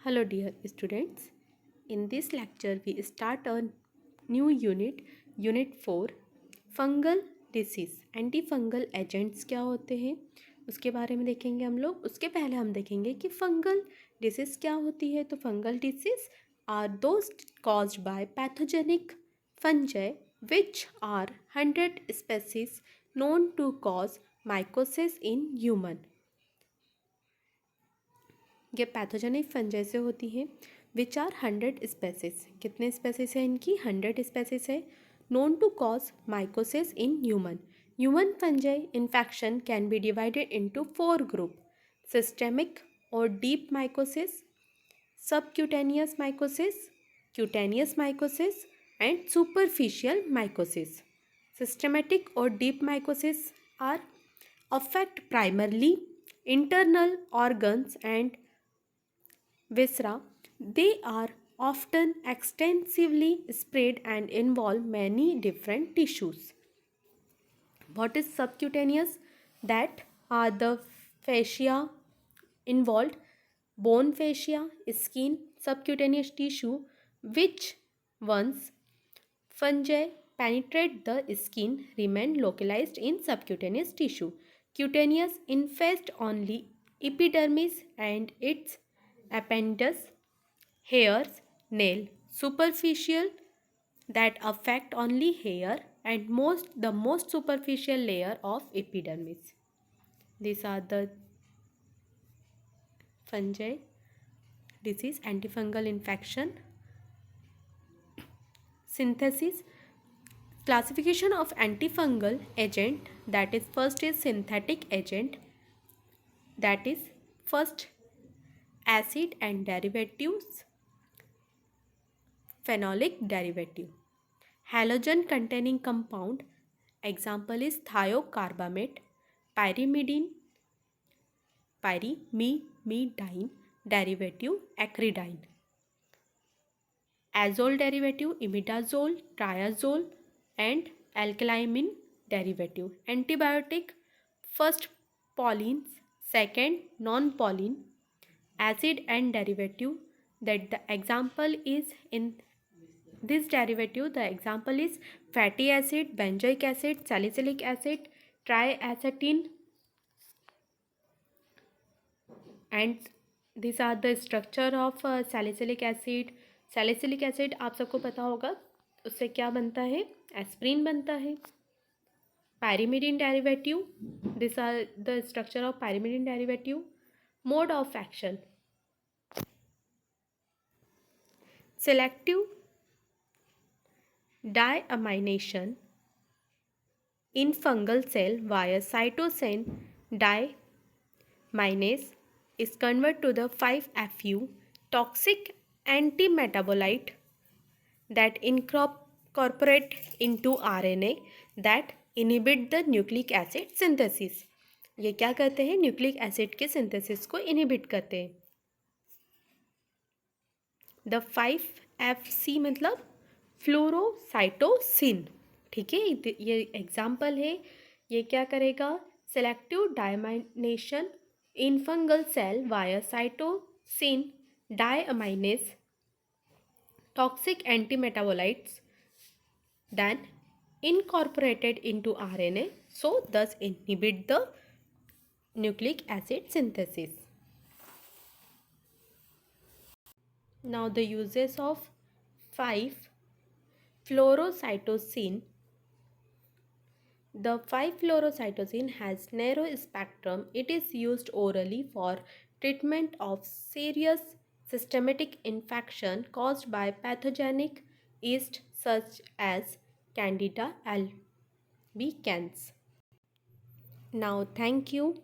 Hello dear students. In this lecture we start a new unit 4 fungal disease antifungal agents क्या होते हैं उसके बारे में देखेंगे हम लोग। उसके पहले हम देखेंगे कि फंगल डिसीज़ क्या होती है। तो fungal diseases are those caused by pathogenic fungi which are 100 species known to cause mycosis in human. ये पैथोजेनिक फंजाई से होती हैं विच आर 100 स्पेसीज। कितने स्पेसीज है इनकी? 100 स्पेसीज है। Known to cause mycosis in human. Human fungi infection can be divided into 4 group: systemic और deep mycosis, subcutaneous mycosis, cutaneous mycosis and superficial mycosis. Systematic और deep mycosis are affect primarily internal organs and viscera. They are often extensively spread and involve many different tissues. What is subcutaneous? That are the fascia involved, bone fascia, skin, subcutaneous tissue, which once fungi penetrate the skin remain localized in subcutaneous tissue. Cutaneous infest only epidermis and its appendage, hairs, nail. Superficial that affect only hair and the most superficial layer of epidermis. These are the fungi disease, antifungal infection. Synthesis. Classification of antifungal agent, that is first is synthetic agent, that is first acid and derivatives, phenolic derivative. Halogen containing compound, example is thiocarbamate, pyrimidine, pyrimidine derivative, acridine. Azole derivative, imidazole, triazole and alkylamine derivative. Antibiotic, first pollines, second non-pollen. Acid and derivative, that the example is in this derivative, the example is fatty acid, benzoic acid, salicylic acid, triacetyl, and these are the structure of salicylic acid. Salicylic acid आप सबको पता होगा उससे क्या बनता है? Aspirin बनता है. Pyrimidine derivative, this are the structure of pyrimidine derivative. Mode of action: selective diamynation in fungal cell via cytosine diamynase is converted to the 5-FU toxic antimetabolite that incorporate into RNA that inhibit the nucleic acid synthesis. ये क्या करते हैं? Nucleic acid के synthesis को inhibit करते हैं. The 5-FC मतलब फ्लोरोसाइटोसिन. ठीक है, ये एग्जाम्पल है. ये क्या करेगा? Selective deamination in fungal cell via cytosine diamynase toxic antimetabolites then incorporated into RNA, so thus inhibit the nucleic acid synthesis. Now the uses of 5-fluorocytosine. The 5-fluorocytosine has narrow spectrum. It is used orally for treatment of serious systemic infection caused by pathogenic yeast such as Candida albicans. Now thank you.